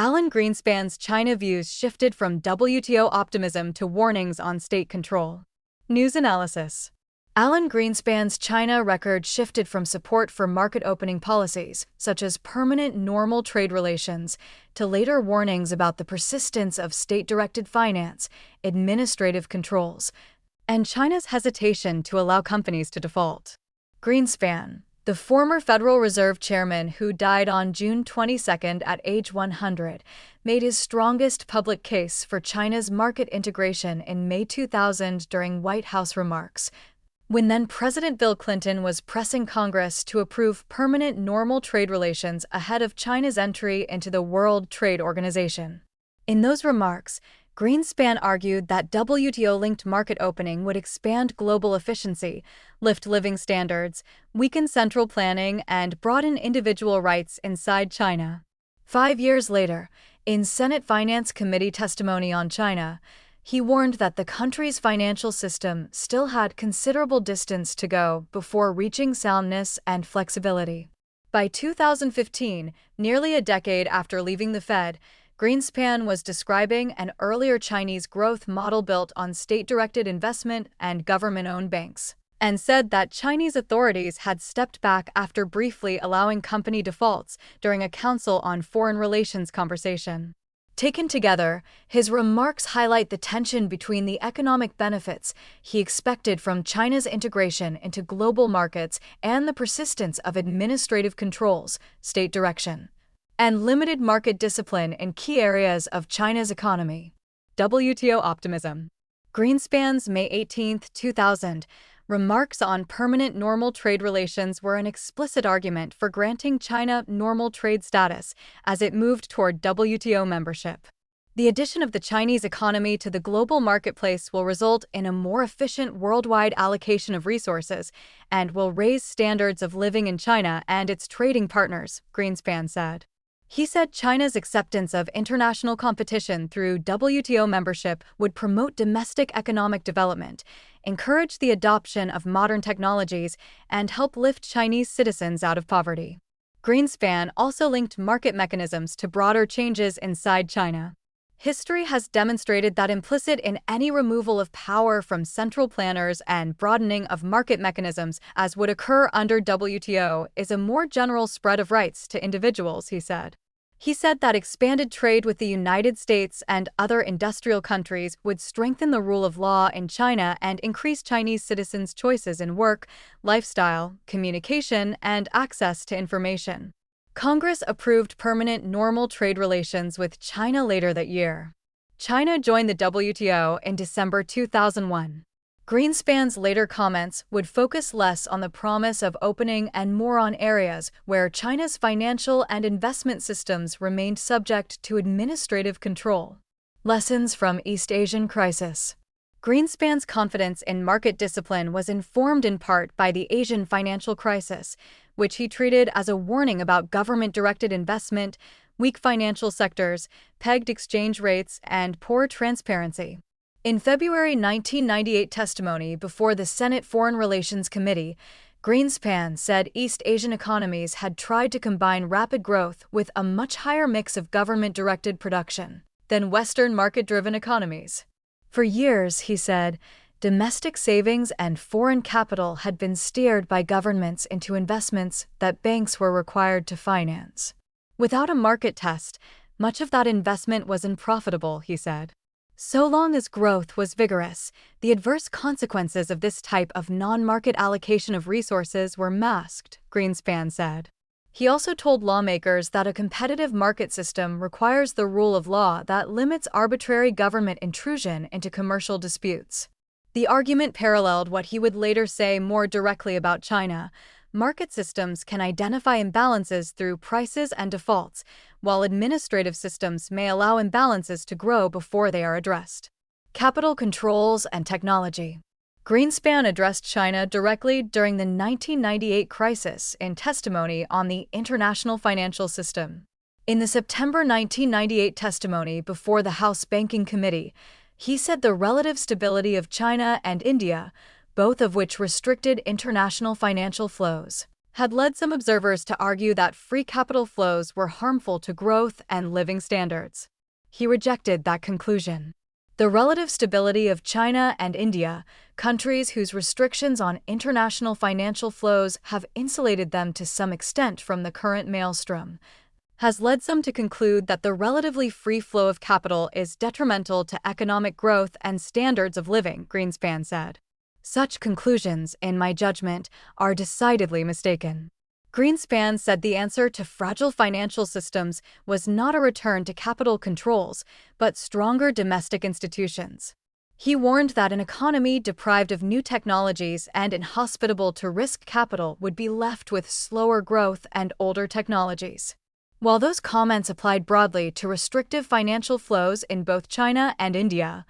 Alan Greenspan's China views shifted from WTO optimism to warnings on state control. News analysis. Alan Greenspan's China record shifted from support for market-opening policies, such as permanent normal trade relations, to later warnings about the persistence of state-directed finance, administrative controls, and China's hesitation to allow companies to default. Greenspan, the former Federal Reserve chairman who died on June 22 at age 100, made his strongest public case for China's market integration in May 2000 during White House remarks, when then-President Bill Clinton was pressing Congress to approve permanent normal trade relations ahead of China's entry into the World Trade Organization. In those remarks, Greenspan argued that WTO-linked market opening would expand global efficiency, lift living standards, weaken central planning, and broaden individual rights inside China. 5 years later, in Senate Finance Committee testimony on China, he warned that the country's financial system still had considerable distance to go before reaching soundness and flexibility. By 2015, nearly a decade after leaving the Fed, Greenspan was describing an earlier Chinese growth model built on state-directed investment and government-owned banks, and said that Chinese authorities had stepped back after briefly allowing company defaults during a Council on Foreign Relations conversation. Taken together, his remarks highlight the tension between the economic benefits he expected from China's integration into global markets and the persistence of administrative controls, state direction, and limited market discipline in key areas of China's economy. WTO Optimism. Greenspan's May 18, 2000, remarks on permanent normal trade relations were an explicit argument for granting China normal trade status as it moved toward WTO membership. The addition of the Chinese economy to the global marketplace will result in a more efficient worldwide allocation of resources and will raise standards of living in China and its trading partners, Greenspan said. He said China's acceptance of international competition through WTO membership would promote domestic economic development, encourage the adoption of modern technologies, and help lift Chinese citizens out of poverty. Greenspan also linked market mechanisms to broader changes inside China. History has demonstrated that implicit in any removal of power from central planners and broadening of market mechanisms, as would occur under WTO, is a more general spread of rights to individuals, he said. He said that expanded trade with the United States and other industrial countries would strengthen the rule of law in China and increase Chinese citizens' choices in work, lifestyle, communication, and access to information. Congress approved permanent normal trade relations with China later that year. China joined the WTO in December 2001. Greenspan's later comments would focus less on the promise of opening and more on areas where China's financial and investment systems remained subject to administrative control. Lessons from East Asian crisis. Greenspan's confidence in market discipline was informed in part by the Asian financial crisis, which he treated as a warning about government-directed investment, weak financial sectors, pegged exchange rates, and poor transparency. In February 1998 testimony before the Senate Foreign Relations Committee, Greenspan said East Asian economies had tried to combine rapid growth with a much higher mix of government-directed production than Western market-driven economies. For years, he said, domestic savings and foreign capital had been steered by governments into investments that banks were required to finance. Without a market test, much of that investment was unprofitable, he said. So long as growth was vigorous, the adverse consequences of this type of non-market allocation of resources were masked, Greenspan said. He also told lawmakers that a competitive market system requires the rule of law that limits arbitrary government intrusion into commercial disputes. The argument paralleled what he would later say more directly about China. Market systems can identify imbalances through prices and defaults, while administrative systems may allow imbalances to grow before they are addressed. Capital controls and technology. Greenspan addressed China directly during the 1998 crisis in testimony on the international financial system. In the September 1998 testimony before the House Banking Committee, he said the relative stability of China and India, both of which restricted international financial flows, had led some observers to argue that free capital flows were harmful to growth and living standards. He rejected that conclusion. The relative stability of China and India, countries whose restrictions on international financial flows have insulated them to some extent from the current maelstrom, has led some to conclude that the relatively free flow of capital is detrimental to economic growth and standards of living, Greenspan said. Such conclusions, in my judgment, are decidedly mistaken. Greenspan said the answer to fragile financial systems was not a return to capital controls, but stronger domestic institutions. He warned that an economy deprived of new technologies and inhospitable to risk capital would be left with slower growth and older technologies. While those comments applied broadly to restrictive financial flows in both China and India,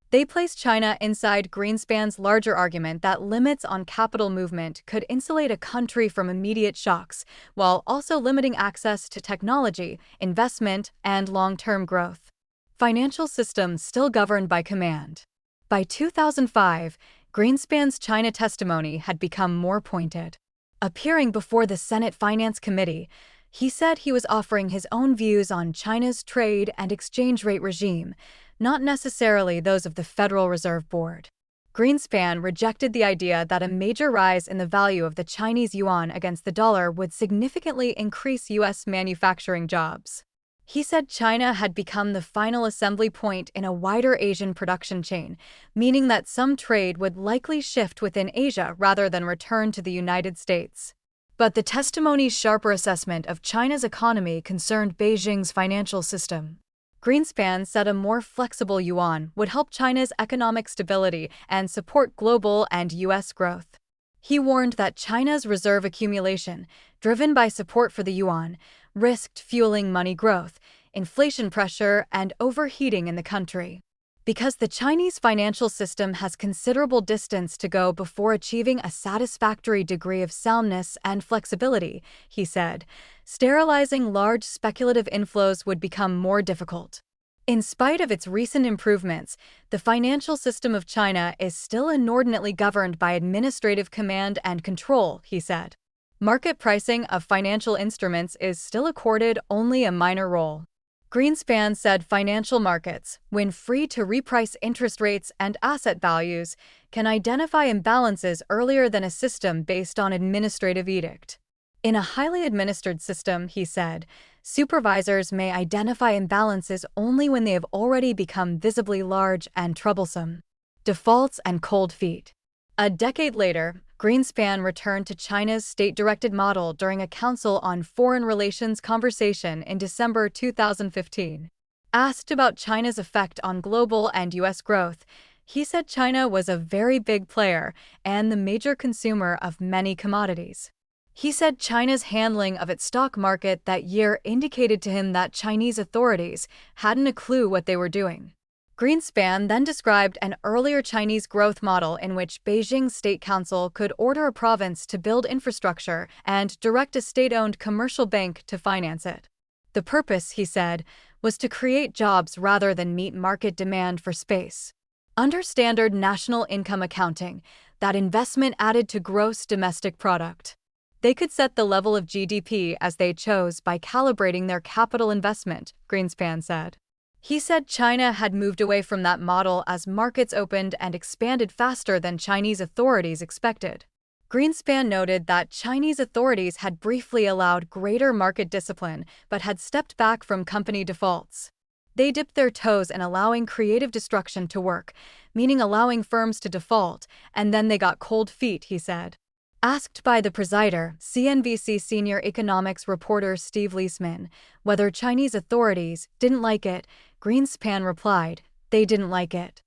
they placed China inside Greenspan's larger argument that limits on capital movement could insulate a country from immediate shocks, while also limiting access to technology, investment, and long-term growth. Financial systems still governed by command. By 2005, Greenspan's China testimony had become more pointed. Appearing before the Senate Finance Committee, he said he was offering his own views on China's trade and exchange rate regime, not necessarily those of the Federal Reserve Board. Greenspan rejected the idea that a major rise in the value of the Chinese yuan against the dollar would significantly increase U.S. manufacturing jobs. He said China had become the final assembly point in a wider Asian production chain, meaning that some trade would likely shift within Asia rather than return to the United States. But the testimony's sharper assessment of China's economy concerned Beijing's financial system. Greenspan said a more flexible yuan would help China's economic stability and support global and U.S. growth. He warned that China's reserve accumulation, driven by support for the yuan, risked fueling money growth, inflation pressure, and overheating in the country. Because the Chinese financial system has considerable distance to go before achieving a satisfactory degree of soundness and flexibility, he said, sterilizing large speculative inflows would become more difficult. In spite of its recent improvements, the financial system of China is still inordinately governed by administrative command and control, he said. Market pricing of financial instruments is still accorded only a minor role. Greenspan said financial markets, when free to reprice interest rates and asset values, can identify imbalances earlier than a system based on administrative edict. In a highly administered system, he said, supervisors may identify imbalances only when they have already become visibly large and troublesome. Defaults and cold feet. A decade later, Greenspan returned to China's state-directed model during a Council on Foreign Relations conversation in December 2015. Asked about China's effect on global and U.S. growth, he said China was a very big player and the major consumer of many commodities. He said China's handling of its stock market that year indicated to him that Chinese authorities hadn't a clue what they were doing. Greenspan then described an earlier Chinese growth model in which Beijing's State Council could order a province to build infrastructure and direct a state-owned commercial bank to finance it. The purpose, he said, was to create jobs rather than meet market demand for space. Under standard national income accounting, that investment added to gross domestic product. They could set the level of GDP as they chose by calibrating their capital investment, Greenspan said. He said China had moved away from that model as markets opened and expanded faster than Chinese authorities expected. Greenspan noted that Chinese authorities had briefly allowed greater market discipline but had stepped back from company defaults. They dipped their toes in allowing creative destruction to work, meaning allowing firms to default, and then they got cold feet, he said. Asked by the presider, CNBC senior economics reporter Steve Leisman, whether Chinese authorities didn't like it, Greenspan replied, "They didn't like it."